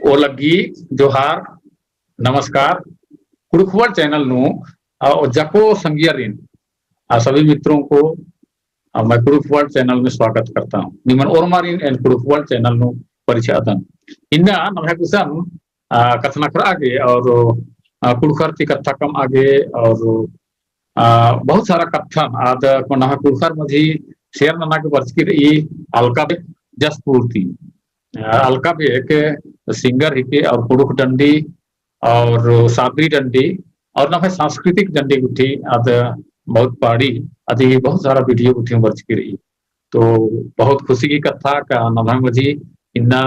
ओलगी जोहार नमस्कार कुरुखवल चैनल नु जको संगियरिन सभी मित्रों को मैं कुरुखवल चैनल में स्वागत करता हूँ निमन ओरमारिन एंड कुरुखवल चैनल नु परिचयतन इन्ना नम्हे कुसम कथनकर आगे और कुड़खर की कथा कम आगे और बहुत सारा कथन आद कोना कुड़खर मधी शेयर नना के बचकी रही अलका जसपूर्ति अलका भी एक सिंगर ही के और कुड़ुख डंडी और साबरी डंडी और ना सांस्कृतिक डंडी उठी आद बहुत पहाड़ी आदि बहुत सारा वीडियो उठी वर्च की रही तो बहुत खुशी की कथा का नभा मझी इन्ना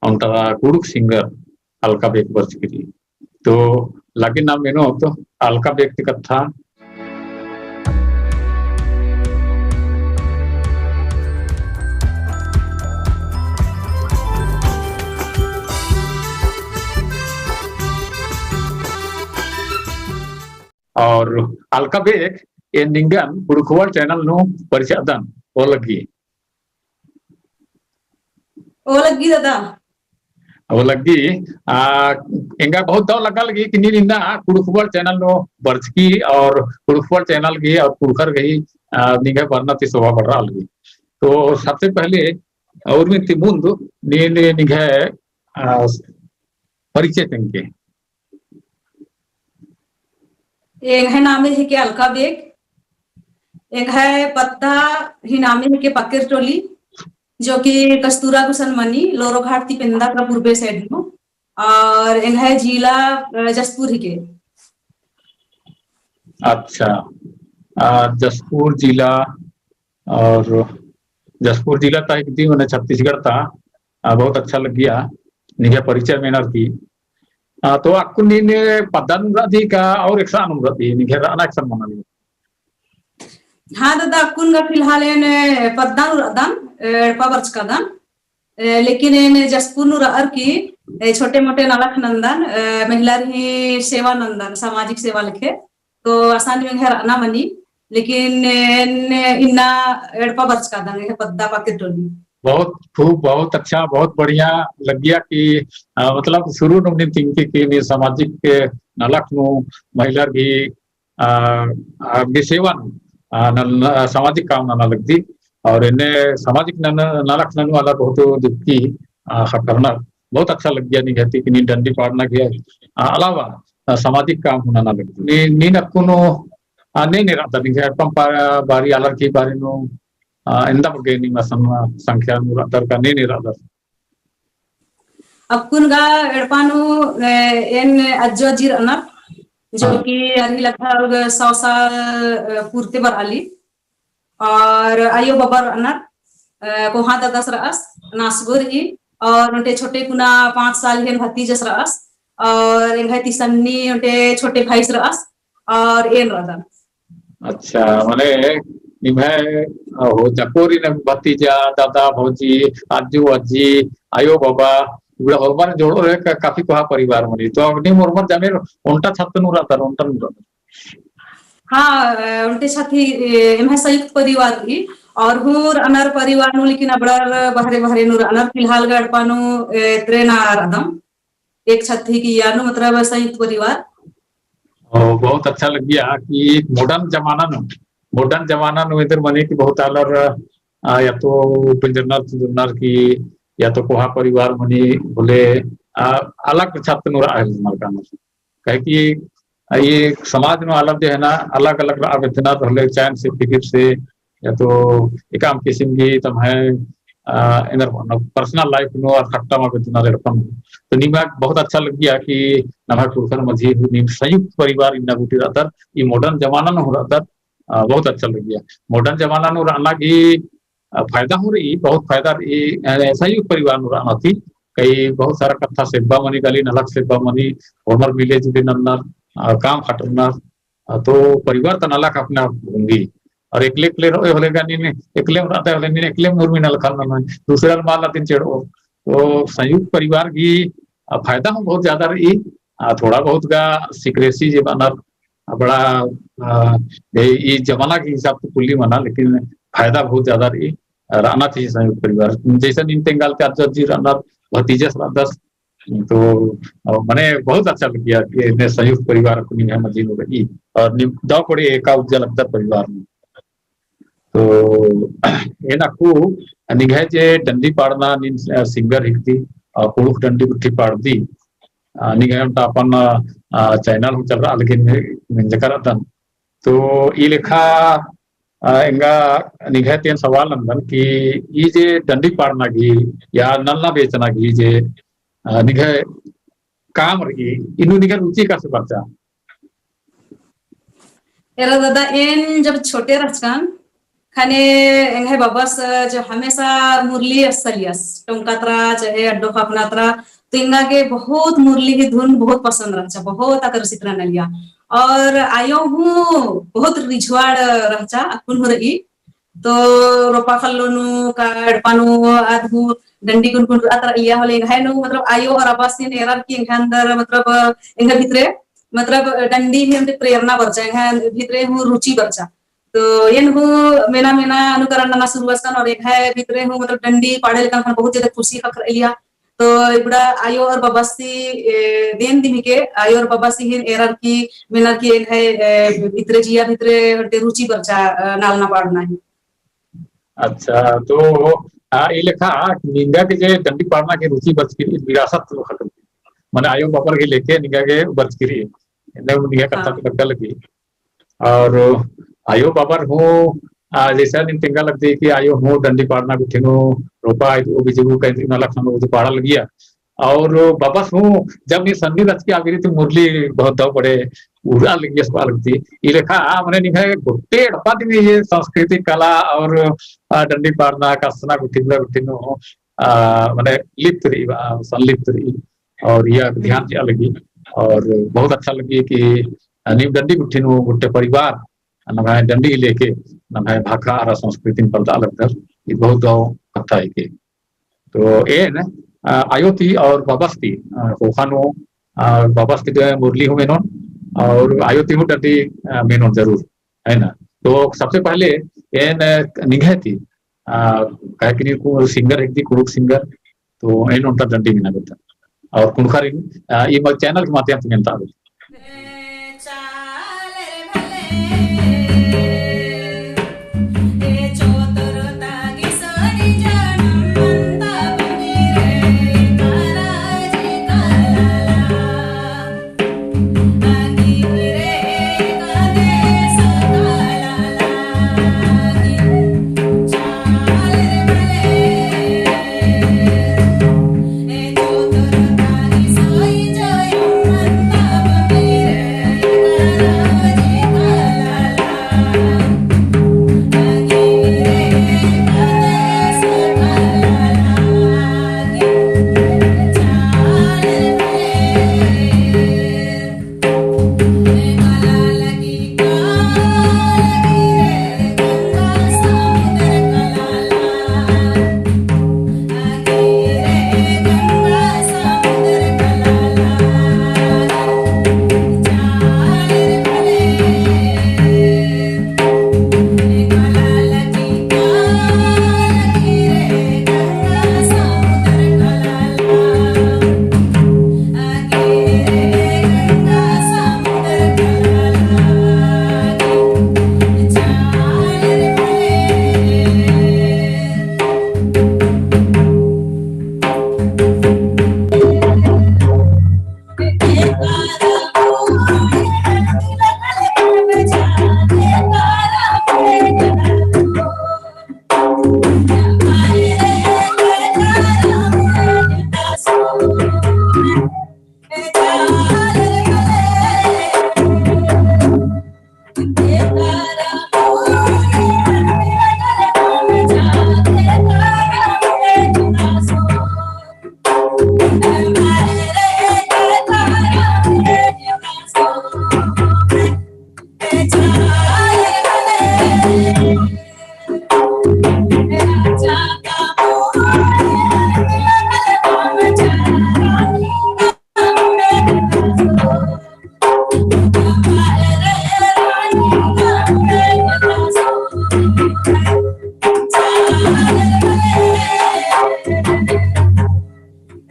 उनका कुड़ुख सिंगर अलका बेग वर्च की रही तो लगे नाम मेनो तो अलका बेग की कथा और अलका बेग ये निंगन कुरुखवल चैनल नु परिचयदन ओलगी दादा ओलगी इंगा बहुत दौ लगा लगी कि निंदा कुरुखवल चैनल नु बरचकी और कुरुखवल चैनल की और कुरखर गई निंगा वर्णति शोभा बढ़ रहा लगी तो सबसे पहले और में तिमुंद निंगे परिचय तंके एक है नामे है के अलका बेग, एक है पत्ता ही नामे है के पक्कर टोली जो कि कस्तूरा गुसन मनी लोरो घाट ती पिंदा का पूर्वे साइड में और एक है जिला जसपुर ही के। अच्छा जसपुर जिला और जसपुर जिला था एक दिन मैंने छत्तीसगढ़ था बहुत अच्छा लग गया निगे परिचय में की तो आपको ने पदन रदी का और एक सान रदी निगे राना एक सान मना हाँ दादा कुन का फिलहाल ने पदन रदन पावर्च का दन लेकिन ने जसपुर नु रअर की छोटे मोटे नलख नंदन महिला ही सेवा नंदन सामाजिक सेवा लिखे तो आसान में है राना मनी लेकिन इन्ना एड़पा बर्च का दन है पद्दा पाके टोली बहुत खूब बहुत अच्छा बहुत बढ़िया लग गया कि मतलब शुरू में थिंकी की सामाजिक के नलक नु महिला की सेवन सामाजिक काम ना लगती और इन्हें सामाजिक नलक नन वाला बहुत दुखी करना बहुत अच्छा लग गया नहीं कहती कि डंडी पाड़ना के अलावा सामाजिक काम होना ना लगती नी नक्को नहीं रहता नहीं बारी अलग की बारी नो इंदा बगे नी मसन संख्या मुरादर का नहीं रहता अब कुनगा एड़पानु एन अज्जो जीर अनर जो कि अरी लगभग 100 साल पूर्ति बर आली और आयो बबर अनर कोहा ददस रअस नासगुर ही और उनके छोटे कुना 5 साल हेन भतीजस रअस और एक है तिसन्नी उनके छोटे भाई रअस और एन रदन अच्छा माने निभे हो जकोरी ने भतीजा दादा भौजी आजू अज्जी आयो बाबा उड़ा होबार जोड़ो रे काफी कोहा परिवार मनी तो अग्नि मोरमर जाने उनटा छत्त नु रहता उनटा नु हाँ उनके साथी एम संयुक्त परिवार की और हुर अनर परिवार नु लेकिन अबड़र बहरे बहरे नु अनर फिलहाल गड़पानु त्रेना रदम एक छत्ती की यानु मतलब संयुक्त परिवार बहुत अच्छा लग गया कि मॉडर्न जमाना नु इधर मने की बहुत अलर या तो पिंजरनर की या तो कोहा परिवार मनी बोले अलग छात्र नु का कहे कि ये समाज में अलग जो है ना अलग अलग आवेदना रहले चैन से फिक्र से या तो एकाम किस्म की तम है इधर पर्सनल लाइफ नो और खट्टा में आवेदना रखन तो निमा बहुत अच्छा लग गया कि नभा कुरखर मझी संयुक्त परिवार इन्ना गुटी रहता ये मॉडर्न जमाना में हो रहता बहुत अच्छा लग गया मॉडर्न जमाना नु रहना की फायदा हो रही बहुत फायदा संयुक्त परिवार नु रहना थी कई बहुत सारा कथा सेवा मनी गली नलक सेवा मनी होमर विलेज भी नन्नर काम खटरना तो परिवार तो नलक अपना होंगी और एकले एकले होलेगा नहीं एकले रहता है नहीं एकले मुर्मी नल खाना दूसरा माल तीन चढ़ो तो संयुक्त परिवार की फायदा हो बहुत ज्यादा रही थोड़ा बहुत का सिक्रेसी जे बना बड़ा ये जमाना के हिसाब से कुल्ली मना लेकिन फायदा बहुत ज्यादा रही रहना चाहिए संयुक्त परिवार जैसे इन तेंगाल के जी रहना भतीजे 10 तो मैंने बहुत अच्छा लग गया कि इन्हें संयुक्त परिवार को निगाह मजीद हो गई और दाव पड़े एका उज्जवल अख्तर परिवार में तो ये नाकू निगाह जे डंडी पाड़ना नीन सिंगर हिकती पुरुष डंडी गुट्ठी पाड़ती निगाह अपन चैनल चल रहा लेकिन जकर तो ये लेखा इंगा निगाह तेन सवाल अंदन कि ये जे डंडी पाड़ना की या नलना बेचना की जे निगाह काम रही इनु निगाह रुचि का से बच्चा एरा दादा इन जब छोटे रहचकान खाने एंगे बाबस जो हमेशा मुरली असलियस टोंकात्रा चाहे अड्डो खापनात्रा तो इंगा के बहुत मुरली की धुन बहुत पसंद रहचा बहुत आकर्षित रहने लिया और आयो हूँ बहुत रिझवाड़ रहचा अकुन हो रही तो रोपा खल्लोनु काडपानु आधु डंडी कुन अतर लिया होले है नो मतलब आयो और आवासीन एरर की अंदर मतलब इंगा भितरे मतलब डंडी ही प्रेरणा बरचा है भितरे हूँ रुचि बरचा तो येन हूँ मेना मेना अनुकरण ना शुरुआत कर और एक है भितरे हूँ मतलब डंडी पाड़े का बहुत ज्यादा खुशी खकर लिया तो इबड़ा आयो और बाबासी देन दिन के आयो और बाबासी हिन एरर की मेना की एक है भितरे जिया भितरे रुचि बरचा नालना पाड़ना है अच्छा तो ये लेखा निंगा के जे डंडी पाड़ना के रुचि बचकिरी विरासत खत्म माने आयो बापर के लेके निंगा के बचकिरी ने निंगा करता लगता लगी और आयो बापर हो जैसा दिन तिंगा लगती है कि आयो हो डंडी पाड़ना बिठिनो रोपा वो बिजू कहीं ना लखनऊ वो पाड़ा लग गया और वापस हूँ जब ये संधि रच के आगे थी मुरली बहुत दव पड़े उड़ा लगी सवाल लगती ये लेखा मैंने निकाय गोटे डब्बा दिन ये सांस्कृतिक कला और डंडी पाड़ना कसना गुठिना गुठिनो मैंने लिप्त रही संलिप्त रही और यह ध्यान दिया लगी और बहुत अच्छा लगी कि नीम डंडी गुठिनो गुट्टे परिवार नभाए डंडी लेके नभाए भाखा और संस्कृति में पर्दा लगकर ये बहुत गाँव कथा है के तो ये न आयोती और बाबस्ती होखानो बाबस्ती जो है मुरली हूँ मेनोन और आयोती हूँ डंडी मेनोन जरूर है ना तो सबसे पहले ये निगाह थी कहे कि सिंगर एक दी कुरुक सिंगर तो इन उनका डंडी मिना करता और कुनखर ये चैनल के माध्यम से मिलता है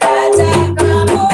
Raja kamu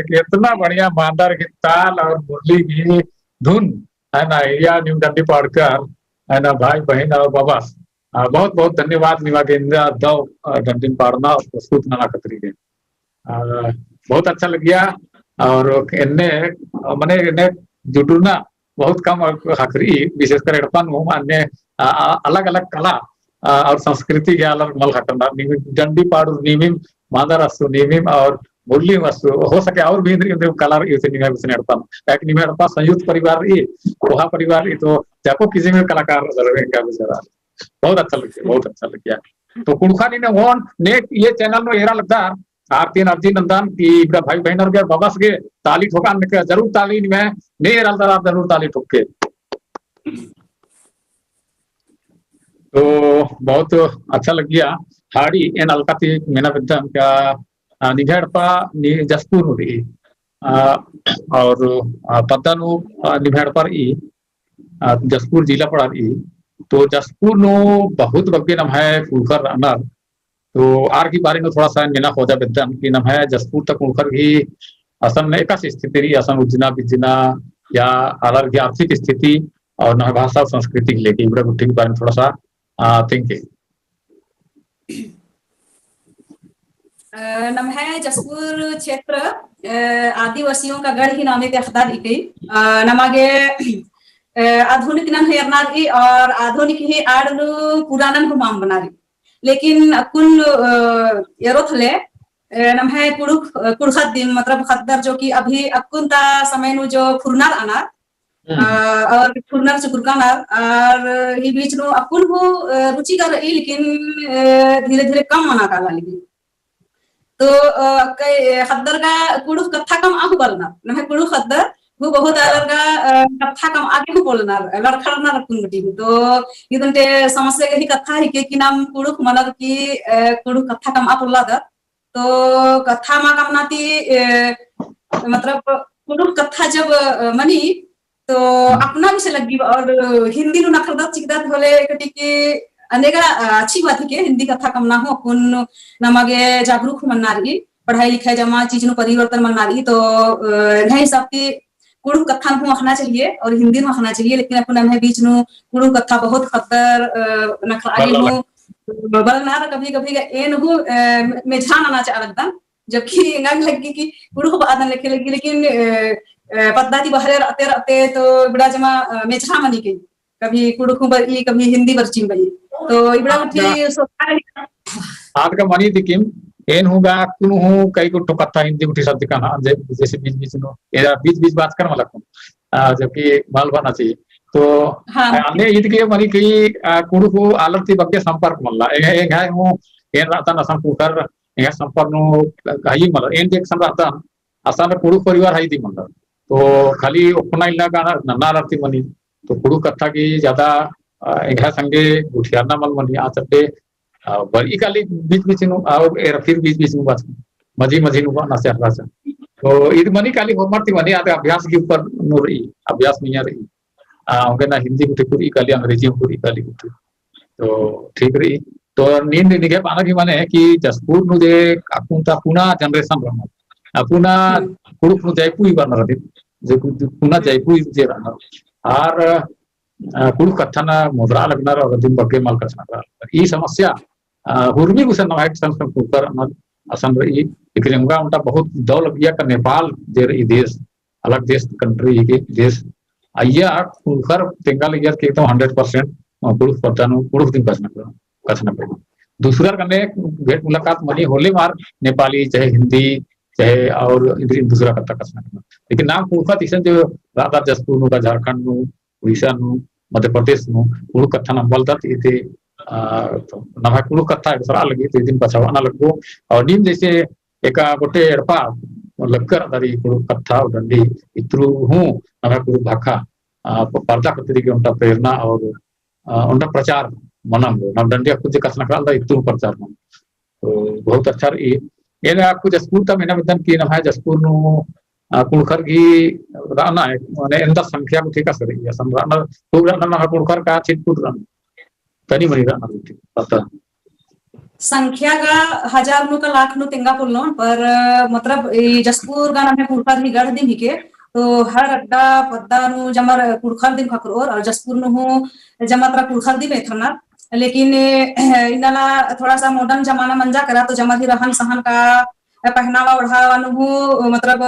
कि इतना बढ़िया मांदर की ताल और मुरली की धुन है ना, या न्यू डंडी पाड़कर है ना, भाई बहन और बाबा बहुत बहुत धन्यवाद निवा गेंद्र दो डंडी पाड़ना और प्रस्तुत नाना खतरी के बहुत अच्छा लग गया। और इन्ने मने इन्ने जुटुना बहुत कम खखरी विशेषकर एडपन अन्य अलग अलग कला और संस्कृति के अलग मल हटना डंडी पाड़ू निमिम मादर अस्तु निमिम और मुरली वस्तु हो सके और भी कला एडपन संयुक्त परिवार कोहा परिवार तो जाको किसी में कलाकार बहुत अच्छा लग गया, बहुत अच्छा लग गया। तो कुड़खानी ने वन ने ये चैनल में एरा लगता आरती अर्जी नंदन की भाई बहन और के बाबा के ताली ठोका जरूर ताली में नहीं एरा जरूर ताली ठोके। तो बहुत अच्छा लग गया। हाड़ी एन अलकाती मेना विद्यम क्या निभेड़पा जसपुर नुरी और पद्दानु निभेड़पर ई जसपुर जिला पड़ा ई तो जसपुर नो बहुत बग्गे नम है कुलकर अनर। तो आर की बारे में थोड़ा सा मेना खोजा विद्यम की नम है जसपुर तक कुलकर की असम में एक स्थिति रही असम उज्जिना बिज्जिना या अलग की आर्थिक स्थिति और न भाषा और संस्कृति लेके इबड़ा गुट्टी के बारे में थोड़ा सा थिंकिंग नम है जसपुर क्षेत्र आदिवासियों का गढ़ ही नामे अखदार इके नमागे आधुनिक नम है अरनारी और आधुनिक ही आड़नु पुरानन को माम बनारी लेकिन अकुन यरोथले नम है कुड़खत दिन मतलब खद्दर जो कि अभी अकुन ता समय नु जो फुरनार अनार और फुरनार से कुरकानार और ही बीच नु अकुन हो रुचि कर लेकिन धीरे धीरे कम मना काला लेकिन तो कई खद्दर का कुड़ुख कथा कम आहु बोलना न है कुड़ुख खद्दर वो बहुत अलग का कथा कम आगे को बोलना लड़खड़ना रखूं गटी तो ये तो समस्या के ही कथा ही के कि नाम कुड़ुख मतलब कि कुड़ुख कथा कम आप बोला था तो कथा मा कम नाती मतलब कुड़ुख कथा जब मनी तो अपना भी से लगी और हिंदी नु नखरदा चिकदात बोले कटी के अनेका अच्छी बात है कि हिंदी कथा कम ना हो अपन नमागे जागरूक मनना रही पढ़ाई लिखाई जमा चीज नु परिवर्तन मनना रही तो नहीं हिसाब की कुड़ू कथा को मखना चाहिए और हिंदी में मखना चाहिए लेकिन अपन हमें बीच नु कुड़ू कथा बहुत खतर नखराई नु बलना कभी कभी एन हो में जान आना चाहिए लगता जबकि नग लगी कि कुड़ू बादन लिखे लगी लेकिन पद्धति बहरे रहते रहते तो बड़ा जमा मेछा मनी गई कभी कुड़ू बरी कभी हिंदी बरचिम गई तो इबड़ा उठी सोचा आज का मनी दिकिम एन होगा कुन हो कई को तो कथा हिंदी उठी शब्द का ना जैसे बीच बीच नो एरा बीच बीच बात कर मला को जबकि माल बना चाहिए तो अन्य ईद के मनी की कुड़ू को आलती बग्गे संपर्क मल्ला ए है हो एन राता नसम कुकर ए संपर्क नो गाई मल एन देख सम राता असन कुड़ू परिवार है दी मल्ला तो खाली अपना इला का नन्ना राती मनी तो कुड़ू कथा की ज्यादा एघा संगे गुठियाना मल मनी आ चटे बड़ी काली बीच बीच नु और फिर बीच बीच नु बात मजी मजी नु ना से हला से तो ईद मनी काली होमरती मनी आते अभ्यास के ऊपर नु रही अभ्यास नहीं रही उनके ना हिंदी कुटी पूरी काली अंग्रेजी पूरी काली कुटी तो ठीक रही तो नींद निगे पाना की माने कि जसपुर नु जे अकुंता पुना जनरेशन रहना पुना कुड़ुक नु जयपुर बन रही जे पुना जयपुर जे रहना और कुड़ू कथना मुद्रा लगना और दिन बग्गे माल कथना ई समस्या हुर्मी गुसन नवाइट संस्कृत कुकर असम रही लेकिन उनका उनका बहुत दौल गया का नेपाल जे रही देश अलग देश कंट्री के देश आइया कुकर तेंगाल ईयर के तो 100% कुड़ू पतानु कुड़ू दिन कथना दूसरा कने भेंट मुलाकात मनी होले मार नेपाली चाहे हिंदी चाहे और दूसरा कथा कथना लेकिन नाम कुड़का तीसन जो राधा जसपुर नु का झारखंड नु उड़ीसा नु मध्य प्रदेश नु कुड़ू कथा न बोलता थे तो नभा कुड़ू कथा सरा लगी तो दिन पछावा ना लगो और नीम जैसे एका गोटे एड़पा लगकर दारी कुड़ू कथा डंडी इत्रु हूं नभा कुड़ू भाखा पर्दा कतरी के उनका प्रेरणा और उनका प्रचार मनम नम डंडी कुछ कथना करा इत्रु प्रचार मन तो बहुत अच्छा रही ये आपको जसपुर तक मैंने विधन की नभा जसपुर नु कुड़खर की राना है माने अंदर संख्या को ठीक कर रही है संराना तो राना कुड़खर का छिटपुर राना तनी मनी राना ठीक पता संख्या का हजार नु का लाख नु तेंगा पुलनो पर मतलब जसपुर गाना में कुड़खर ही गढ़ दिन ही के तो हर अड्डा पद्दा नु जमर कुड़खर दिन खकर और जसपुर नु हो जमात्रा कुड़खर दिन थना लेकिन इनाला थोड़ा सा मॉडर्न जमाना मंजा करा तो जमा ही रहन सहन का पहनावा ओढ़ावा नु मतलब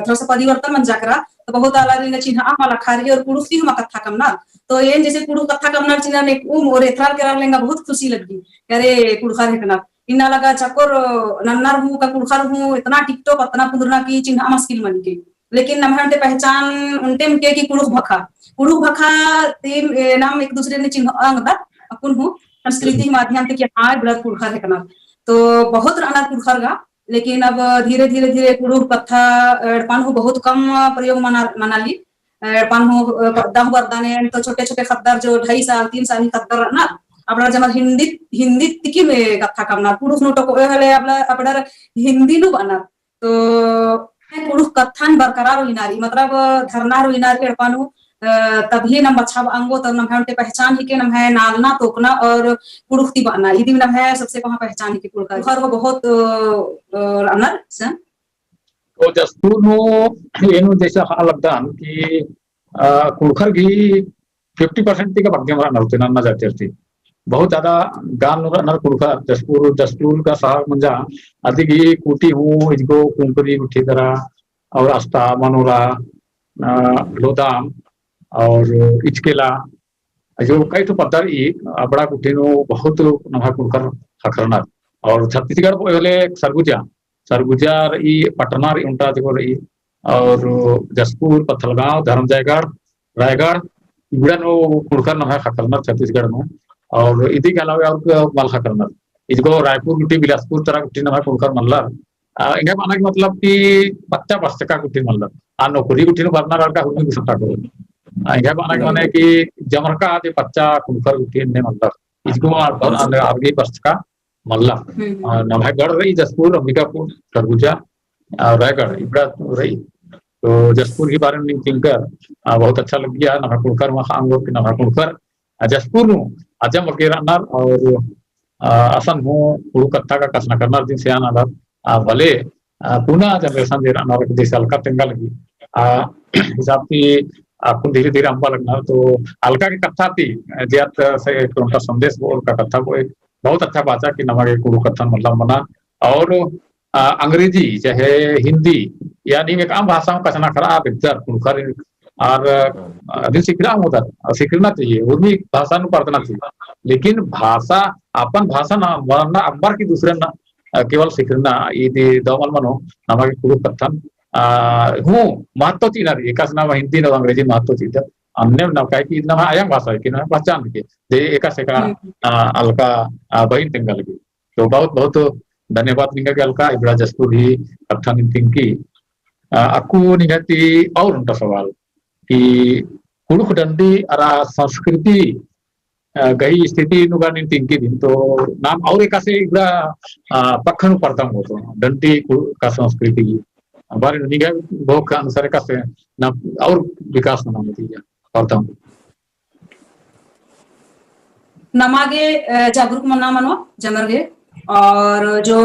थोड़ा सा परिवर्तन मंजा करा तो बहुत अलग चिन्ह वाला खारी और कुड़ुसी हम कथा कमना तो ये जैसे कुड़ू कथा कमना चिन्ह ने और एथराल करा लेंगा बहुत खुशी लगी अरे कुड़खर है कना इना लगा चकोर नन्नर हूँ का कुड़खर हूँ इतना टिकटॉक इतना पुदरना की चिन्ह मुश्किल मन के लेकिन नमहंटे पहचान उनटे के की कुड़ू भखा तीन नाम एक दूसरे ने चिन्ह अंग दा अपन हूँ संस्कृति के माध्यम से कि हाँ बड़ा कुड़खर है कना तो बहुत राना कुड़खर गा लेकिन अब धीरे धीरे कुड़ू कथा पान हो बहुत कम प्रयोग मना ली पान हो दम बरदाने तो छोटे छोटे खद्दर जो 2.5 साल 3 साल ही खद्दर ना अपना जमा हिंदी तिकी में कथा करना पुरुष नो टको हले अपना हिंदी नु बना तो पुरुष कथान बरकरार होइनारी मतलब धरना होइनारी पानु तभी नम बछाव अंगो तब नम हमते पहचान ही के नम है नालना तोकना और पुरुषती बना इदी नम है सबसे वहां पहचान ही के पुरुष हर वो बहुत अनर सन तो जसपुर नो ಏನು ದೇಶ ಹಾಲಗ್ದಾನ್ की कुड़खर की 50% का भाग्य हमारा नलते नन्ना जाते रहती बहुत ज्यादा गान नर कुड़खर जसपुर का शहर मंजा अधिक ही कुटी हूँ इसको कुंकरी उठी तरह और आस्था मनोरा लोदाम और इचकेला जो कई तो पत्थर बड़ा कुटी नो बहुत नभा कुड़खर हखरना और छत्तीसगढ़ बोले सरगुजा रही पटना उल्टा देखो रही और जसपुर पत्थलगांव धर्मजयगढ़ रायगढ़ इगड़ा नो कुड़खर नभा खकरनर छत्तीसगढ़ में और इदी के अलावा और माल खकरनर इसको रायपुर गुटी बिलासपुर तरह गुटी नभा कुड़खर मल्लर इंगे माना की मतलब कि 50 का गुटी मल्लर आ नौकरी गुटी नो बरना लड़का हुनी गुसटा को इंगे माना की माने कि जमरका आदि 50 कुड़खर गुटी ने मल्लर इसको आगे 50 का मल्ला नभागढ़ रही जसपुर अंबिकापुर सरगुजा रायगढ़ इबड़ा रही तो जसपुर के बारे में चिंकर बहुत अच्छा लग गया नभाकुड़कर वहां की नभाकुड़कर जसपुर नु अजम वगैरह और असन हूँ कुड़ू कत्था का कसना करना दिन से आना भले पुनः जनरेशन दे रहा देश हल्का तेंगा लगी हिसाब की आपको धीरे धीरे अंबा लगना तो हल्का की कथा थी जियात से उनका संदेश वो उनका कथा को एक बहुत अच्छा बात है कि नमक कुड़ू कथन मतलब बना और अंग्रेजी चाहे हिंदी यानी एक आम भाषा में कचना खराब इधर कुड़खर और अभी सीख रहा हूँ उधर सीखना चाहिए उर्मी भाषा नु पढ़ना चाहिए लेकिन भाषा अपन भाषा ना वरना अंबर की दूसरे ना केवल सीखना ये दमल मनो नमक कुड़ू कथन हूँ महत्व चीज ना एक हिंदी ना अंग्रेजी महत्व चीज अन्य नवकाय की इतना आयम भाषा है कि ना पहचान के दे एका से का अलका बहिन तेंगा लगी तो बहुत बहुत धन्यवाद निका के अलका इबड़ा जसपुर ही कथा नितिन की aku निगति और उनका सवाल कि कुड़ुख डंडी अरा संस्कृति गई स्थिति नुगा नितिन की दिन तो नाम और एक से इबड़ा पखन पड़ता हो तो डंडी का संस्कृति बारे निगा बहुत का अनुसार का से ना और विकास होना चाहिए पड़ता हूँ नमागे जागरूक मना मनो जमरगे और जो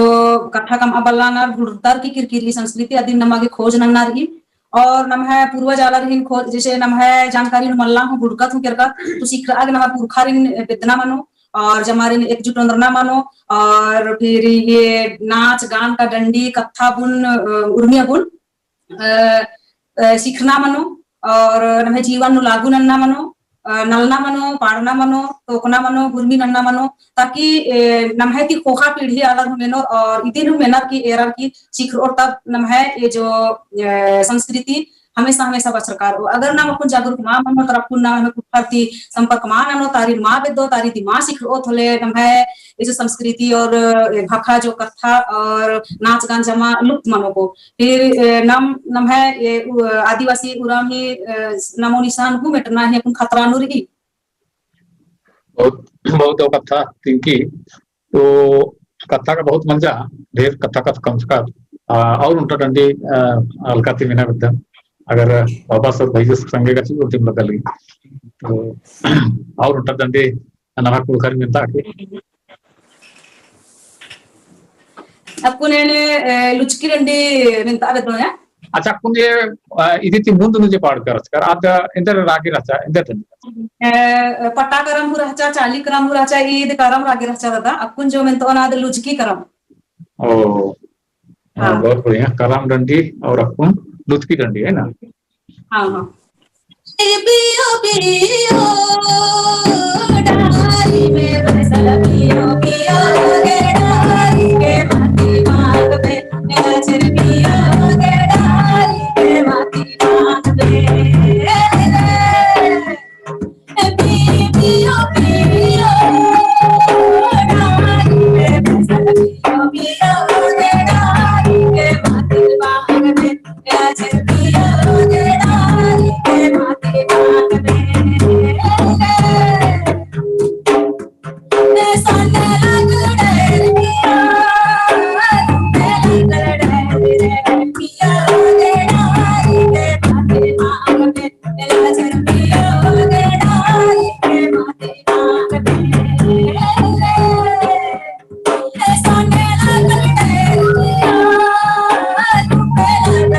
कथा कम अबलाना भुड़तार की किरकिरी संस्कृति आदि नमागे खोज नन्ना रही और नम है पूर्वज आला रही खोज जैसे नम है जानकारी मल्ला हूँ बुड़कत हूँ करका तो सीख आगे नम पुरखारिन वेदना मानो और जमारिन एकजुट अंदरना मानो और फिर ये नाच गान का डंडी कथा बुन उर्मिया बुन सीखना मानो और नम जीवन नु लागू नन्ना मानो नलना मनो पाड़ना मनो तोकना मनो गुरमी नन्ना मनो ताकि नमहे की खोखा पीढ़ी अलग मेनो और इतने मेनर की एरर की सीख और तब नमहे ये जो संस्कृति हमेशा हमेशा बचरकार हो अगर नाम अपन जागरूक मां मनो तर अपन नाम हमें कुठरती संपर्क मां ननो तारी मां बेदो तारी दिमाग सीख ओ थोले नमहे ये जो संस्कृति और भाखा जो कथा और नाच गान जमा लुप्त मनो को फिर नम है ये आदिवासी उरामी नमो निशान हूँ मिटना है अपन खतरा नु रही बहुत बहुत कथा तिनकी तो कथा का बहुत मंजा ढेर कथा का कम से और उनका डंडी अलका ती मिना बद्दा अगर बाबा सब भाई संगे का चीज टीम बदल गई तो और उनका डंडी नवा कुड़खर मिलता के Aku luchki rendi minta ada tuh ya. अच्छा कुन ये इदिति मुंद नुजे पाड़ कर कर आद इंदर रागी रचा Inder Pata karam huracha, cali karam huracha, id karam ragi racha tata. Akun jo minta ona ada luchki karam. ओ बहुत बढ़िया कराम डंडी और अपुन दूध की डंडी है ना हाँ हाँ पियो पियो डाली में बरसल पियो पियो गे डाली के माटी मांग पे नजर पियो गे डाली के माटी मांग पे पियो पियो डाली में बरसल पियो पियो गे डाली के माटी मांग पे नजर पियो गे डाली के माटी मांग पे सोने लग डर पिया लग डर पिया गे डाली के माटी मांग पे नजर पियो गे डाली के माटी मांग पे सोने लग डर पिया लग डर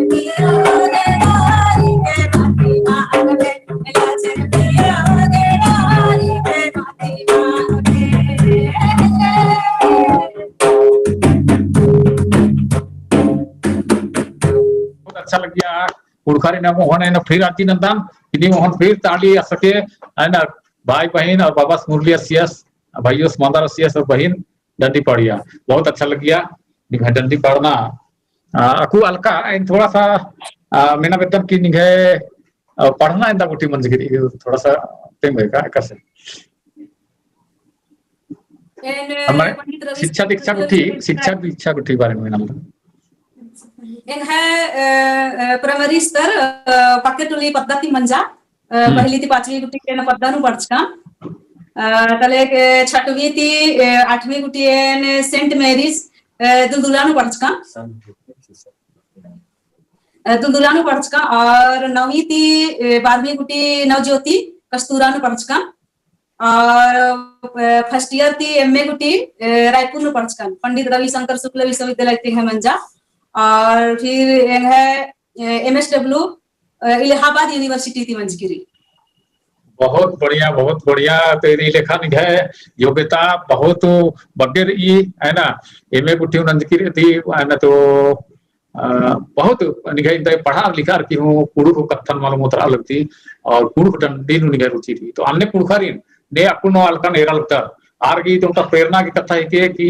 पिया गे डाली के माटी मांग पे नजर पियो गे डाली के माटी मांग पे बहुत अच्छा लग गया कुड़खारी ने मोहन है ना फिर आती नंदन इन्हीं मोहन फिर ताली आ सके है ना भाई बहन और बाबा मुरली सियस भाइयों स्मंदर सियस और बहन डंडी पड़िया बहुत अच्छा लग गया निघा डंडी पड़ना अकु अलका इन थोड़ा सा मेना बेतन की निघे पढ़ना इंदा गुटी मंजगिरी थोड़ा सा टेम है का कैसे हमारे शिक्षा दीक्षा गुठी बारे में नाम प्राइमरी स्तर पाकेटुली पद्धति मंजा पहली थी 5वीं गुटी के पद्धनु पढ़चका तले छठवीं थी 8वीं गुटी सेंट मैरीज दुलदुलानु पढ़चका दुलदुलानु पढ़चका और 9वीं थी 12वीं गुटी नवज्योति कस्तूरानु पढ़चका और फर्स्ट ईयर थी एमए गुटी रायपुर में पढ़चका पंडित रविशंकर शुक्ल विश्वविद्यालय थी है मंजा और फिर है MSW इलाहाबाद यूनिवर्सिटी थी मंजगिरी बहुत बढ़िया तेरी लेखा निघे योग्यता बहुत बगैर ई है ना एमए गुटी नंजगिरी थी है ना तो बहुत निघे पढ़ा लिखा की हूँ कुड़ू को कथन मालूम उतरा लगती और कुड़ू डंडी निघे रुचि थी तो अन्य कुड़खारी ने अकुनो अलका नेरा लगता आरगी तो प्रेरणा की कथा है कि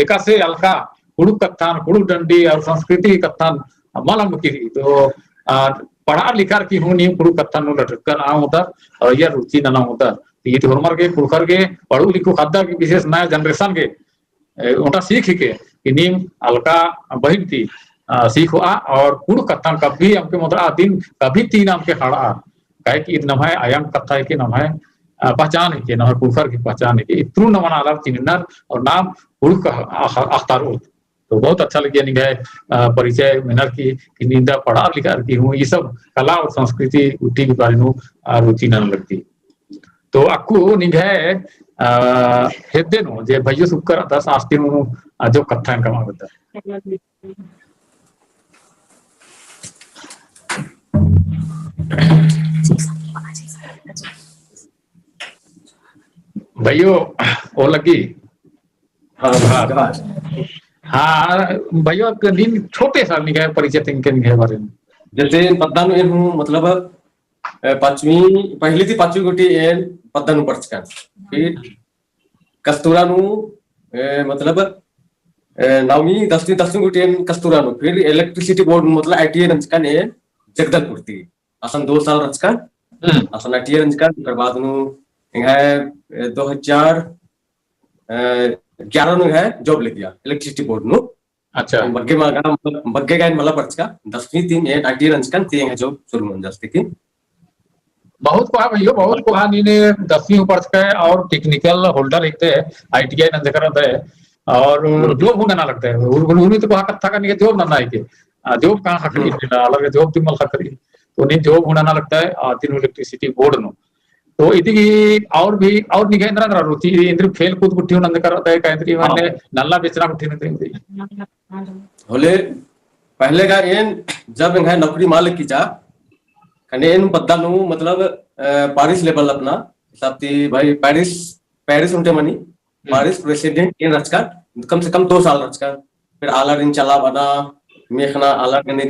एका से अलका कुड़ू कथन कुड़ू डंडी और संस्कृति कथन मालूम की तो पढ़ा लिखा की हूँ नी कुड़ू कथन लटकन आ होता और यह रुचि ना होता ये तो हमार के कुड़खर के पढ़ू लिखू खादा की विशेष नया जनरेशन के उनका सीख के नीम अलका बहन थी सीख और कुड़ू कथन कभी हमके मतलब दिन कभी तीन हमके हड़ा कहे कि नम है आयाम कथा है कि नम है पहचान है कि नम है कुड़खर की पहचान है कि इतरू नमन आलार चिन्हर और नाम कुड़ू का अख्तार तो बहुत अच्छा लग गया निगाह परिचय मिनर की नींदा पढ़ा लिखा की हूँ ये सब कला और संस्कृति उठी के बारे में रुचि न लगती तो अक्कू निगाह हेदे नो जे भैया सुकर आता शास्त्री नो जो कथा कमा बता भैयो ओ लगी हाँ भैया दिन छोटे सा निगाह परिचय इनके निगाह बारे में जैसे पद्दानु एन हूँ मतलब पहली थी 5वीं गुटी एन पद्दानु पढ़चका फिर कस्तूरानु मतलब 9वीं 10वीं गुटी एन कस्तूरानु फिर इलेक्ट्रिसिटी बोर्ड मतलब ITI रंजका ने जगदलपुर थी असन 2 साल रंजका असन ITI रंजका फिर बाद नु है 2011 नु है जॉब ले दिया इलेक्ट्रिसिटी बोर्ड नु अच्छा बग्गे गायन मला पढ़चका 10वीं तीन एन ITI रंजका तीन है जॉब शुरू में जस्ती की बहुत को भैया बहुत को नीने 10वीं पढ़ के और टेक्निकल होल्डर रहते हैं ITI नंजकर है और जॉब होना ना लगता है उन्हें तो कहा कथा करने के जॉब ना है के जॉब कहाँ हकरी अलग जॉब तिमल हकरी तो उन्हें जॉब होना ना लगता है तीनों इलेक्ट्रिसिटी बोर्ड नो तो इति और निघे इंद्र रुचि इंद्र खेल कूद गुट्ठी नंद करत है कांद्री माने नल्ला बेचना गुट्ठी नंद होले पहले का एन जब इंगा नौकरी मालिक की जा कने इन पद्दानु मतलब पेरिस लेवल अपना हिसाबती भाई पेरिस उनटे मनी पेरिस प्रेसिडेंट इन रचका कम से कम 2 साल रचका फिर आलर इन चला बना मेखना आलर गने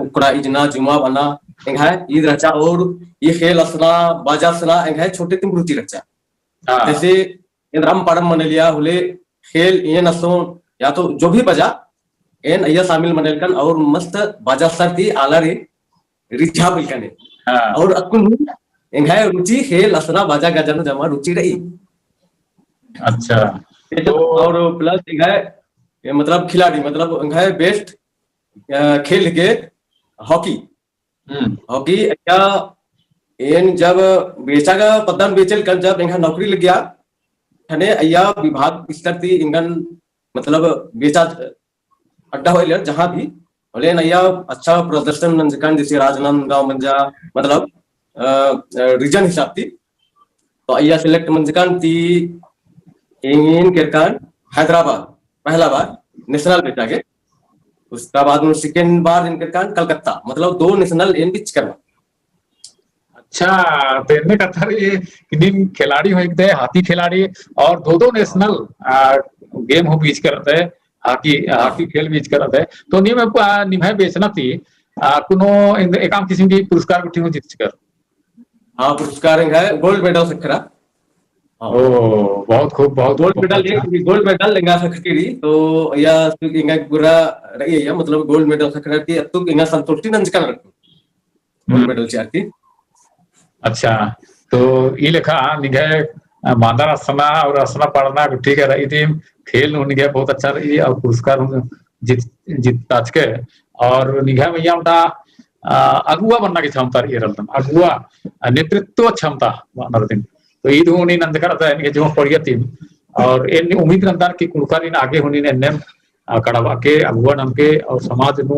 उकड़ा इजना जुमा बना इंगा ईद रचा और ये खेल असना बाजासना इंगा छोटे तिम रुचि रचा जैसे इन राम पारम मन लिया होले खेल ये नसो या तो जो भी बजा एन अय्या शामिल मनलकन और मस्त बाजा सरती आलरे रिझा बिलकने और अकुन इंगा रुचि खेल असना बाजा गजन जमा रुचि रही। अच्छा तो और प्लस इंगा मतलब खिलाड़ी मतलब इंगा बेस्ट खेल के हॉकी क्या एन जब बेचा का पदन बेचल कर जब इंगा नौकरी लग गया ठने अय्या विभाग स्तर थी इंगन मतलब बेचा अड्डा हो जहां भी बोले नैया अच्छा प्रदर्शन नंजकान जैसे राजनांदगांव मंजा मतलब रीजन हिसाब थी तो अय्या सिलेक्ट मंजकान थी इन केरकान हैदराबाद पहला बार नेशनल बेचा के उसका बाद में सेकेंड बार इन केरकान कलकत्ता मतलब 2 नेशनल इन बीच करना। अच्छा तो इनमें कथा ये दिन खिलाड़ी हो एक हाथी खिलाड़ी और 2 नेशनल गेम हो बीच करते है हाकी खेल बीच करते है तो निभाए बेचना थी कुनो एकाम किस्म की पुरस्कार गुट्ठी हो जीत कर हाँ पुरस्कार है गोल्ड मेडल सखरा ओ बहुत खूब बहुत गोल्ड मेडल लेंगा सखरी तो या इंगा गुरा रही है मतलब गोल्ड मेडल सखरा की अतुक इंगा संतुष्टि नंजकान रखो गोल्ड मेडल चाहती। अच्छा तो ये लेखा निघे मादार असना और असना पढ़ना गुट्ठी के रही थी खेल निघे बहुत अच्छा रही और पुरस्कार जीत ताज के और निघे मैया उनका अगुआ बनना की क्षमता रही है अगुआ नेतृत्व क्षमता दिन तो ईद होनी नंद करता है जो पढ़िया थी और इन उम्मीद नंदन की कुड़कारी आगे होनी ने कड़वा के अगुआ नम के और समाज नु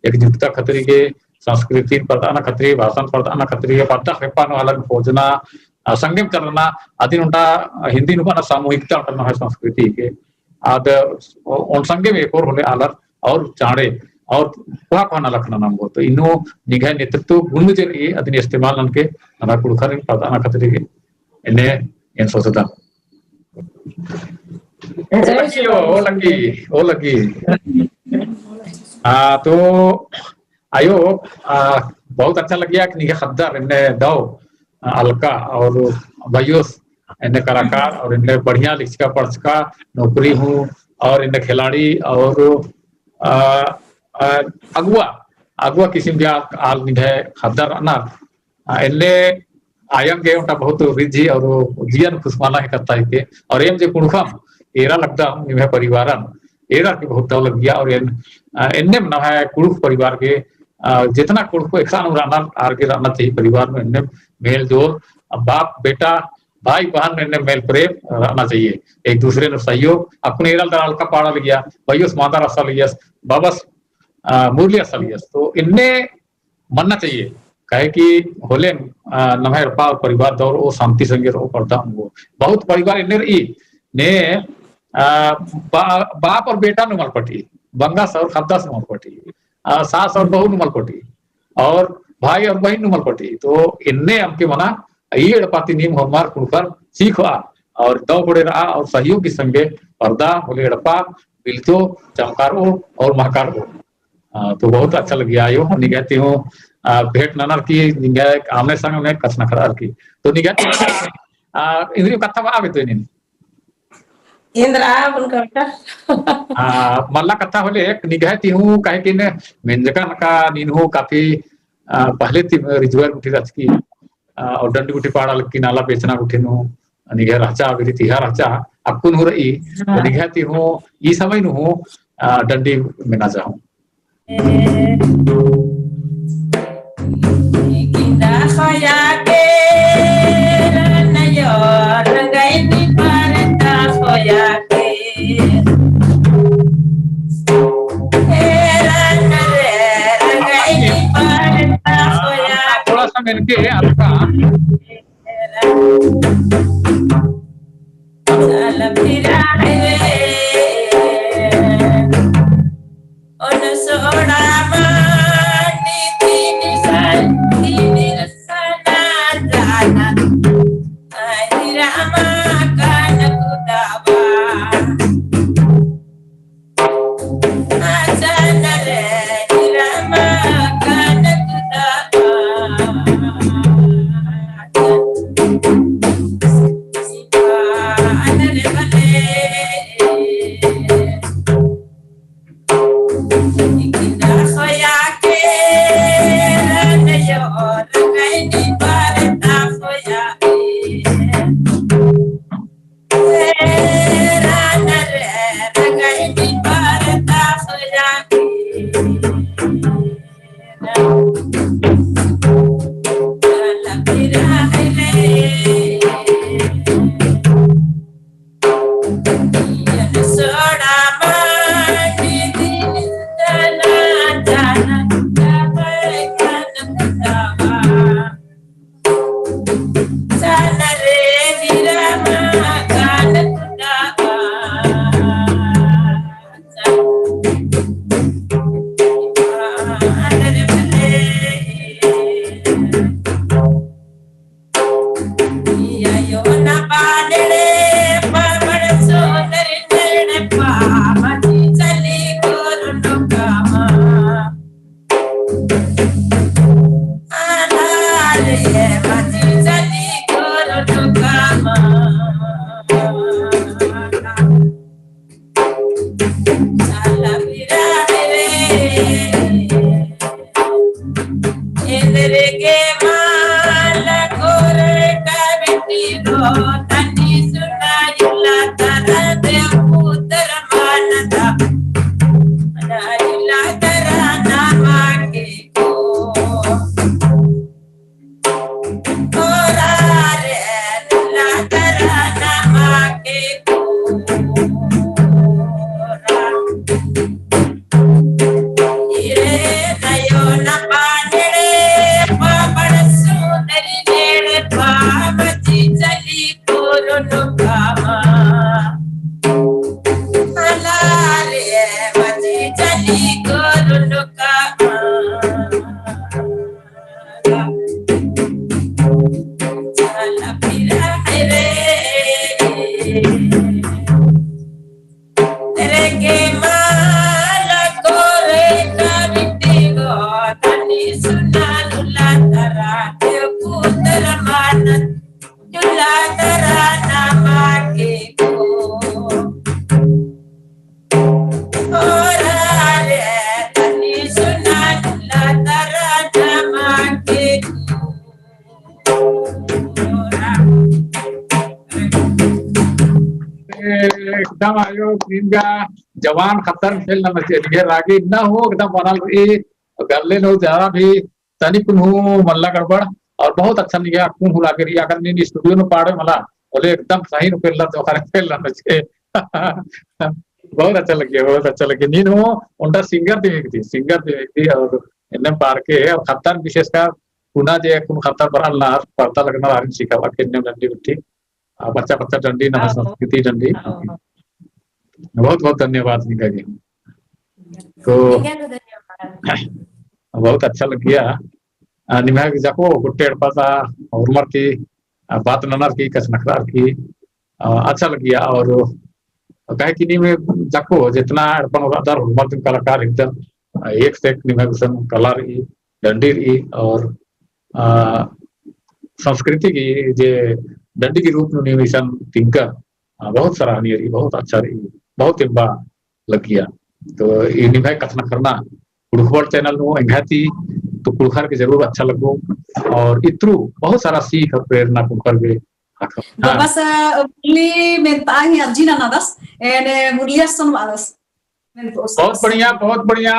एकजुटता खतरी के संस्कृति प्रदान खतरी भाषण प्रदान खतरी पट्टा हेपान अलग भोजना संगम करना आदि उनका हिंदी नुकाना सामूहिकता है संस्कृति के आद उन संगे में एक और होने आलर और चाड़े और वहाँ कहना लखना नाम को तो इनो निगाह नेतृत्व गुण जे ये अदिन इस्तेमाल नन के ना कुड़खर प्रदान खतरी के इन्हें इन सोचता ओ लगी तो आयो बहुत अच्छा लग गया कि निगाह खद्दार इन्हें दो अलका और भाइयों इन्हें कलाकार और इन्हें बढ़िया लिखा पढ़का नौकरी हूँ और इन्हें खिलाड़ी और अगुआ किस्म के आल निधे खद्दार अनार इन्हें आयम के उनका बहुत रिझी और जियन खुशमाना है करता है के और एम जे कुणखम एरा लगता हूँ निभे परिवारन एरा के बहुत लग गया और इन्हें ना है कुड़ुख परिवार के जितना कुड़ुख को एक साथ आगे रहना चाहिए परिवार में इन्हें मेल जोल बाप बेटा भाई बहन इन्हें मेल प्रेम रहना चाहिए एक दूसरे ने सहयोग अपने एरा दराल का पाड़ा लिया भाइयों माता रसा लिया बाबस मुरली असा लिया तो इन्हें मनना चाहिए कहे कि होले नमहर पा परिवार दौर ओ शांति संगे रो पड़ता वो बहुत परिवार इन्हें रही ने बाप और बेटा नुमल पटी बंगास और खद्दा से नुमल पटी सास और बहू नुमल पटी और भाई और बहन नुमल पटी तो इन्हें हमके मना ये पाती नीम हमार कुड़कर सीखवा और दो बड़े रहा और सहयोग के संगे पर्दा होले एड़पा बिलचो चमकारो और महकारो तो बहुत अच्छा लग गया आयो निगहती हूँ भेट ननर की निगाह आमने सामने में कसना खरार की तो निगहती इंद्रियों कथा आवे तो इन्हें इंद्रा उनका मल्ला कथा होले एक निगहती हूँ कहे कि ने मेंजका का नीनहू काफी पहले थी रिजवार गुठी रच की और डंडी गुठी पाड़ा लग नाला बेचना गुठी नु निगह रचा अभी तिहा रचा अकुन हो रही तो निगहती हूँ ये समय नु हूँ डंडी में ना जाऊं थोड़ा सा मिलके आपका एकदम आयो तीनगा जवान खतर खेल न मचे रागी न हो एकदम बनल रही गल्ले नो जरा भी तनी कुन मल्ला गड़बड़ और बहुत अच्छा नहीं गया कुन हुला करी अगर नी स्टूडियो में पाड़े मला बोले एकदम सही नु पेला तो खरे पेला मचे बहुत अच्छा लग गया बहुत अच्छा लग गया नीन हो उनका सिंगर थी और इन्हें पार के और खतर विशेषकर पुना जे कुन खतर बरल ना पड़ता लगना आरिन सिखावा के ने डंडी उठी बच्चा बच्चा डंडी ना संस्कृति डंडी बहुत बहुत धन्यवाद निका जी तो बहुत अच्छा लग गया निमा जाको गुट्टे पासा और मर की बात ननर की कस नखरार की अच्छा लग गया और कहे कि नहीं में जाको जितना अपन अदर मर्द कलाकार एकदम एक से एक निमा कला रही डंडी रही और संस्कृति की जे डंडी के रूप में निवेशन तिनका बहुत सराहनीय रही बहुत अच्छा रही बहुत इम्बा लग गया तो ये निभाई कथन करना कुड़खबर चैनल नो एंघाती तो कुड़खर के जरूर अच्छा लगो और इत्रु बहुत सारा सीख और प्रेरणा कुड़खर के बस मुरली mentai arjina nadas and मुरलिया sonvadas बहुत बढ़िया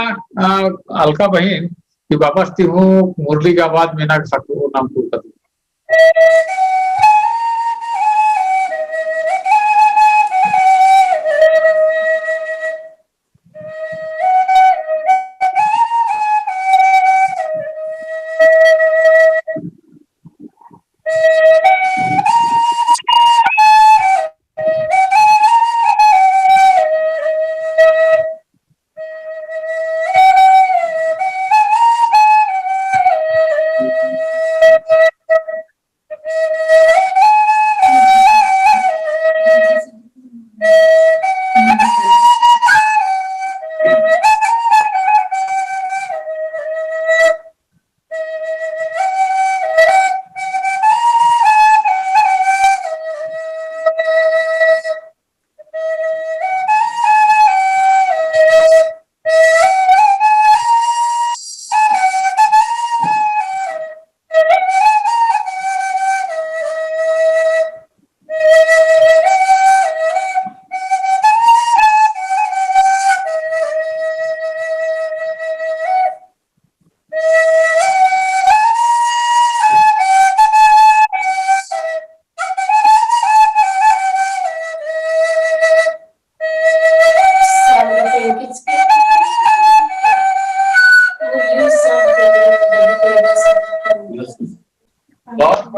अलका बहन कि वापस थी हूँ मुरली का आवाज में ना सकूं नाम पूछता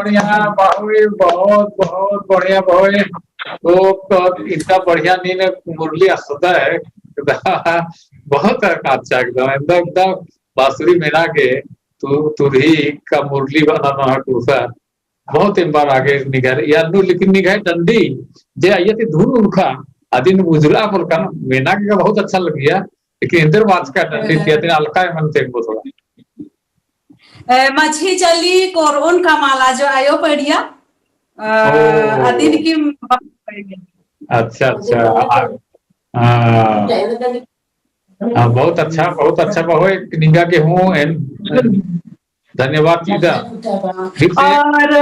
बढ़िया बाहुई, बहुत बहुत बढ़िया बाहुई। तो इतना बढ़िया नींद मुरली असुदा है बहुत अच्छा एकदम एकदम एकदम बांसुरी मिला के तुरही का मुरली बनाना टूसा बहुत एक बार आगे निगाह या लेकिन निगाह डंडी जे आइए थी धुन उनका आदिन उजला पर का मेना का बहुत अच्छा लग गया लेकिन इंदर बात का डंडी थी आदिन अलका मन थे वो थोड़ा माझी चली कोरोन का माला जो आयो पढ़िया आदिन की अच्छा अच्छा बहुत अच्छा बहुत निगाह के हूँ धन्यवाद सीधा और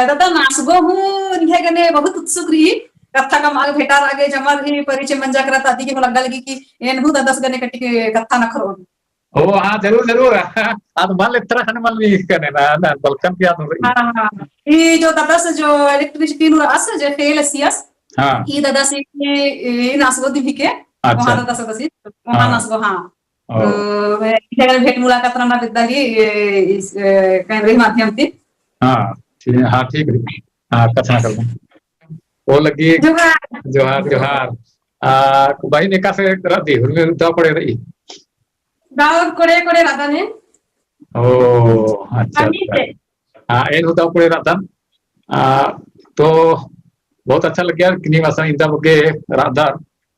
दादा नासगो हूँ निहे बहुत उत्सुक रही कथा का माल भेटा आगे जमा रही परिचय मंजा करा ताती की लगा लगी कि एन हूँ दादा गने कटी के कथा न खरो ओ हाँ जरूर जरूर आज मान इतना खाने मान भी करने ना बलकन की याद हो रही हाँ ये जो दादा से जो इलेक्ट्रिसिटी नु अस जो फेल सियस हाँ ये दादा से ये नासगो दी के वहाँ दादा से बसी वहाँ नासगो हाँ तो भेट मुलाकात रना विद्यालय इस कैमरे माध्यम से हाँ ठीक है हाँ कथना कर वो लगी जोहार जोहार भाई ने का से रदी हुरमे उदा पड़े रही गाँव कोड़े कोड़े राधा ने ओ अच्छा हाँ एन उदा पड़े राधा तो बहुत अच्छा लग गया किन्हीं वासा इंदा बगे राधा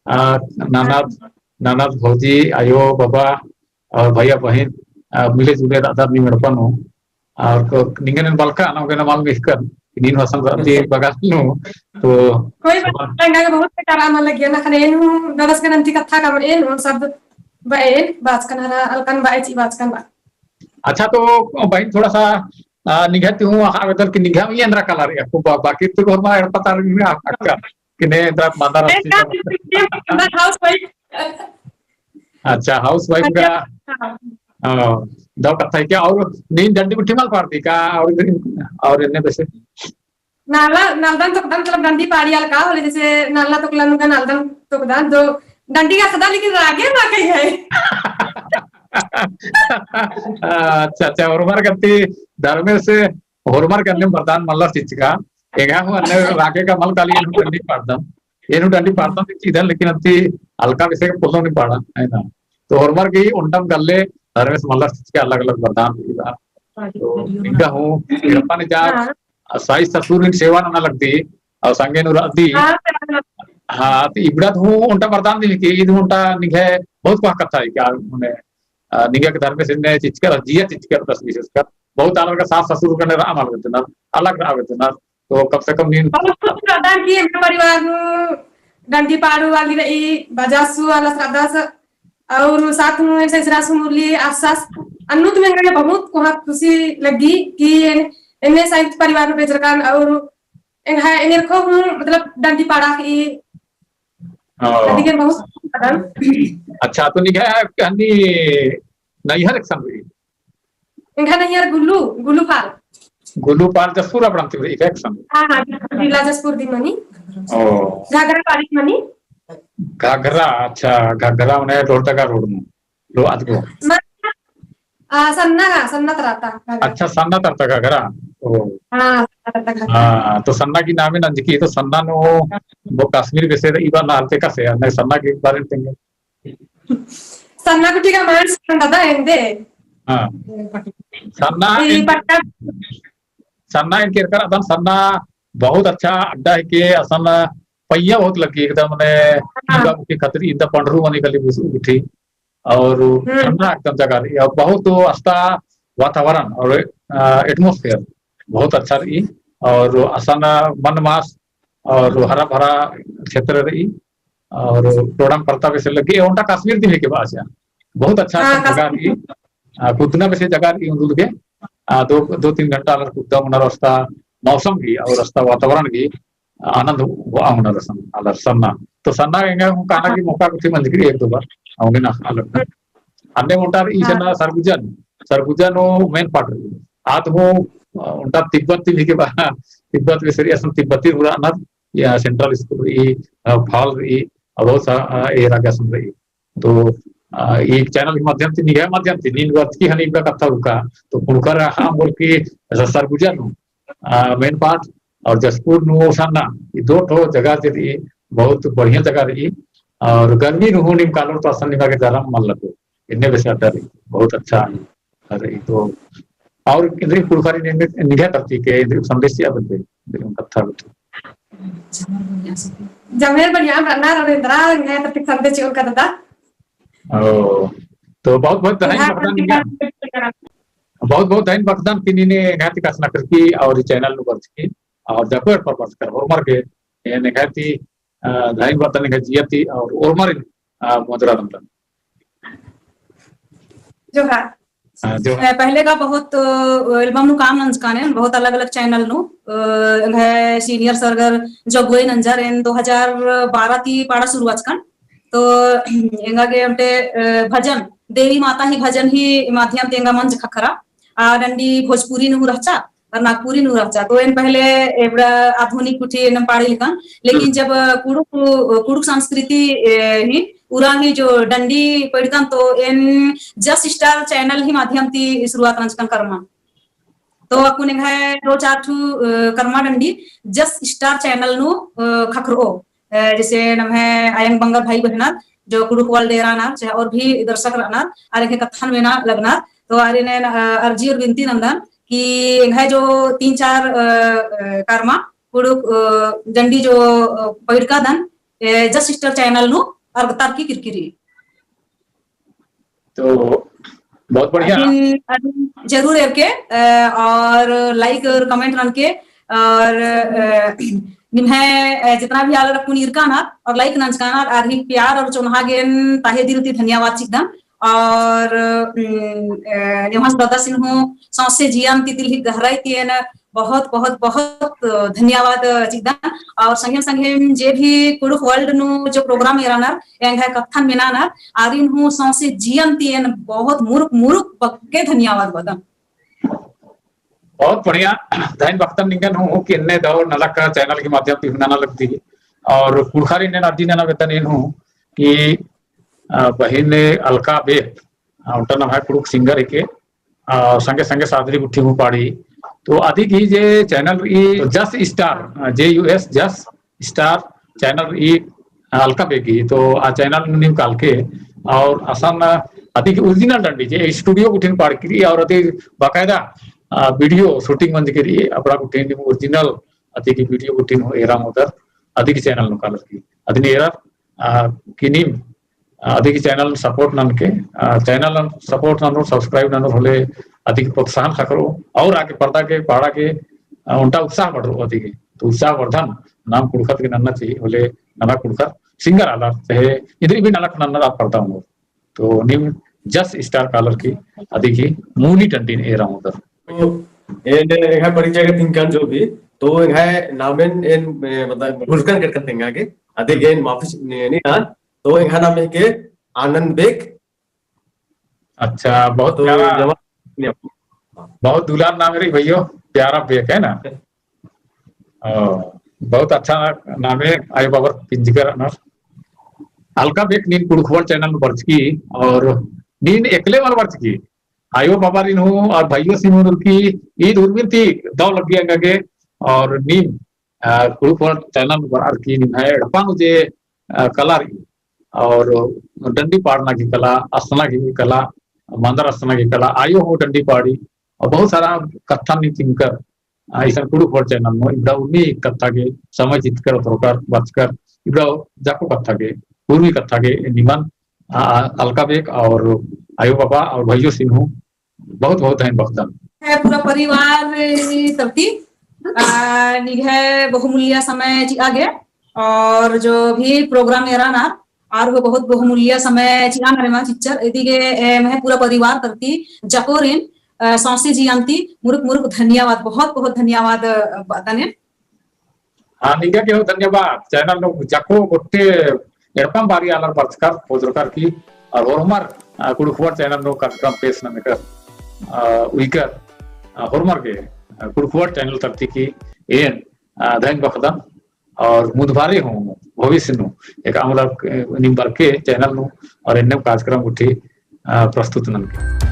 नानाद भौजी आयो बाबा और भैया बहन मिले जुले राधा नहीं मड़पन हो और निंगन बालका ना उगना माल मिलकर नीन वसन राती बगास नु तो कोई बात नहीं बहुत करामा लग गया ना खने नु दरस के नंती कथा का एन सब बाएन बात करना अलकन बाए ची बात करना अच्छा तो बहन थोड़ा सा निगाहती हूँ आवेदन की निगाह में अंदर कला रही आपको बाकी तो घर में पता नहीं आपका कि ने अंदर मादा हाउस वाइफ अच्छा हाउस वाइफ का दो कथा क्या और नींद डंडी मुट्ठी माल पारती का और इन्हें वैसे नाला नालदन तो मतलब डंडी पाड़ी अलका और जैसे नाला तो कलानु का नालदन तो दान दो डंडी का सदा लेकिन रागे ना कहीं है अच्छा होरमार करती धर्मे से होरमार करने में वरदान मल्ला चीज का एक हूँ अन्य रागे का मल काली इन्हों डंडी पाड़ता ये डंडी पाड़ता सीधा लेकिन अति हल्का विषय के पुलों नहीं पाड़ा है ना तो होरमार की उल्टम कर ले धर्मे से मल्ला चीज के अलग अलग वरदान दिया तो इनका हूँ इरप्पा ने जा साई ससुर इन सेवा ना लगती और संगे नुराती हाँ तो इबड़त हूँ उनका वरदान दी कि ईद उनका निगाह बहुत कुछ कथा है क्या उन्हें निगाह के धर्म से ने चिचकर जिया चिचकर दस विशेष कर बहुत अलग का सास ससुर करने राम अलग थे ना अलग राव थे ना तो कम से कम नींद प्रदान की परिवार नु डंडी पाड़ू वाली रही बजासु वाला श्रद्धा और साथ में ऐसे सरासु मुरली आसास अन्नू तुम्हें गए बहुत को खुशी लगी कि इन्हें संयुक्त परिवार में बेजरकान और इन्हें को मतलब डंडी पाड़ा की अच्छा तो निगाह कहनी नहीं है रक्षण हुई इनका नहीं यार गुल्लू पाल जसपुर अपना थी एक एक्शन हां जिला जसपुर दी मनी ओ घाघरा पारी मनी घाघरा अच्छा घाघरा ने रोड तक रोड में लो आज को सन्ना तरता अच्छा सन्ना तरता घाघरा ओ हां तो सन्ना की नाम है नंजकी तो सन्ना नो वो कश्मीर वैसे इबा नालते का से नहीं सन्ना के बारे में तेंगे सन्ना कुटी का मान दादा एंदे हां सन्ना इनके कर अदन सन्ना बहुत अच्छा अड्डा है के असन पहिया बहुत लगी एकदम ने इबा की खतरी इंदा पंडरू मनी गली उठी और ठंडा एकदम जगह रही और बहुत अच्छा वातावरण और एटमॉस्फेयर बहुत अच्छा रही और असन मन मास और हरा भरा क्षेत्र रही और प्रोग्राम करता वैसे लगी उनका कश्मीर दिल्ली के पास बहुत अच्छा जगह रही कुदना वैसे जगह रही उन के दो तीन घंटा कुदा होना रास्ता मौसम की और रास्ता वातावरण की आनंद होना रसन सन्ना तो सन्ना कहना की मौका कुछ मंजगिरी एक दो बार आओगे ना अलग अन्य मोटा ई सन्ना सरगुजन मेन पार्ट रही आत वो उनका तिब्बत भी के बाद तिब्बत में सरी असम तिब्बती पूरा ना या सेंट्रल स्कूल ई फॉल रही बहुत ए रागा सुन रही तो एक चैनल के माध्यम से निगाह माध्यम से नींद वर्त की हनी का कथा रुका तो पुणकर हम बोल के सरगुजन मेन पार्ट और जसपुर नु साना ये दो ठो जगह जे बहुत बढ़िया जगह रही और गर्मी नु निम कालो तो असन निका के गरम मन लगे इन्ने बेसा रही बहुत अच्छा रही तो और इधर कुड़खारी ने निगा करती के इधर संदेश या बनते कथा बते जमेर बढ़िया रना रविंद्रा ने तो फिर संदेश चोर कर देता तो बहुत बहुत धन्यवाद बहुत बहुत धन्यवाद कि ने घाती कसना करकी और चैनल नु वर्च की और जपर पर वर्च कर और मार के ने घाती धन्यवाद ने जियती और मार मधुरा नंदन जो है पहले का बहुत एल्बम नु काम नंजकाने बहुत अलग अलग चैनल नु है सीनियर सरगर जगोई नंजर इन 2012 ती पाड़ा शुरुआत कन तो एंगा के हमटे भजन देवी माता ही भजन ही माध्यम तेंगा मंच खखरा डंडी भोजपुरी नु रहचा और नागपुरी नु रहचा तो इन पहले एबड़ा आधुनिक कुठी न पाड़ी लिखन लेकिन जब कुड़ुक संस्कृति ही पूरा ही जो डंडी पढ़कन तो इन जस्ट स्टार चैनल ही माध्यम ती शुरुआत नंचकन कर्मा तो अकुने है 2-4 कर्मा डंडी जस्ट स्टार चैनल नु खखरो जैसे नम है आयंग बंगल भाई बहना जो कुड़ुक वाल डेरा ना चाहे और भी दर्शक रहना अरे के कथन में ना लगना तो अरे ने अर्जी और विनती नंदन कि है जो 3-4 कर्मा कुड़ुक डंडी जो पढ़का दन जस्ट स्टार चैनल नु और तारकी किरकिरी तो बहुत बढ़िया जरूर है के और लाइक और कमेंट रन के और निम्हे जितना भी आला रखून इरकाना और लाइक नंचकाना और ही प्यार और चोनहागेन ताहे दिल ती धन्यवाद चिकदम और निम्हास दादा सिन्हु सांसे जियान ती दिल ही गहराई ती न बहुत बहुत बहुत धन्यवाद चिकदम और संगे संगे जे भी कुड़ुक वर्ल्ड नु जो प्रोग्राम एराना एंग है कथन मिनाना आरिन हूं सांसे जियान ती न बहुत मुरुक पक्के धन्यवाद बदम बहुत बढ़िया धैन भक्तन निगन हूँ कि इन्ने दौड़ नलक का चैनल के माध्यम से हिंदाना लगती है और कुड़खारी ने नाटी ने ना वेतन इन हूँ कि बहिन अलका बेग उनका नाम है कुड़ुक सिंगर के संगे संगे सादरी गुट्ठी हूँ पाड़ी तो अधिक ही जे चैनल ई जस स्टार JUS जस स्टार चैनल ई अलका बेग ही तो आ चैनल निम काल के और आसान अधिक ओरिजिनल डंडी जे स्टूडियो गुठिन पाड़ की और अधिक बाकायदा वीडियो शूटिंग मंज के लिए अपना गुठिन ओरिजिनल अधिक वीडियो गुठिन एरा मोदर अधिक चैनल नु काल की अधिन एरा किनिम अधिक चैनल सपोर्ट नन के चैनल सपोर्ट नन सब्सक्राइब नन होले अधिक प्रोत्साहन खकरो और आगे पर्दा के पाड़ा के उनका उत्साह बढ़ रो अधिक तो उत्साह वर्धन नाम कुड़खत के नन्ना चाहिए होले नना कुड़खत सिंगर आला चाहे इधर भी नलक नन्ना आप पढ़ता हूँ तो निम जस स्टार कालर की अधिक ही मूली टंटीन एरा उधर तो परिचय के तिंकन जो भी तो है नामेन इन मतलब गुलकन करते हैं आगे अधिक इन वापस नहीं ना तो यहाँ नाम है के आनंद बेग अच्छा बहुत तो प्यारा बहुत दुलार नाम है भैया प्यारा बेग है ना बहुत अच्छा नाम है आयो बाबर पिंजकर अनर अलका बेग नीन कुड़खवर चैनल वर्च की और नीन एकले वाल वर्च की आयो बाबा रीन हूँ और भाइयों सिंह की ईद उर्मिन थी दो लग गया गए और नीम कुड़खवर चैनल वर की नीम है डपांग जे कला और डंडी पाड़ना की कला असना की कला मंदर असना की कला आयो हो डंडी पाड़ी और बहुत सारा कथा नी तिंकर ऐसा कुड़खवर चैनल में इबड़ा उन्नी कथा के समय चितकर थोकर बचकर इबड़ा जाको कथा के पूर्वी कथा के निमन अलका बेग और आयो बाबा और भाइयों सिन्हू बहुत बहुत है भक्तन है पूरा परिवार तरती निघे बहुमूल्य समय आगे और जो भी प्रोग्राम एरा ना और वो बहुत बहुमूल्य समय चिया नरेमा चिच्चर एदिगे मैं पूरा परिवार तरती जकोरिन सांसी जियांती मुरुक मुरुक धन्यवाद बहुत बहुत धन्यवाद बतने हाँ निगा के हो धन्यवाद चैनल नो जको गोटे एरपम बारी आलर बर्चकर पोजरकर की और हमार कुड़खवर चैनल नो कार्यक्रम पेश न मेकर उइकर हरमर के कुड़खवर चैनल तरती की एन धैन बखदन और मुदभारे हूँ भविष्य नु एक आमला निम्बर के चैनल नु और एन्ने कार्यक्रम उठी प्रस्तुत नन के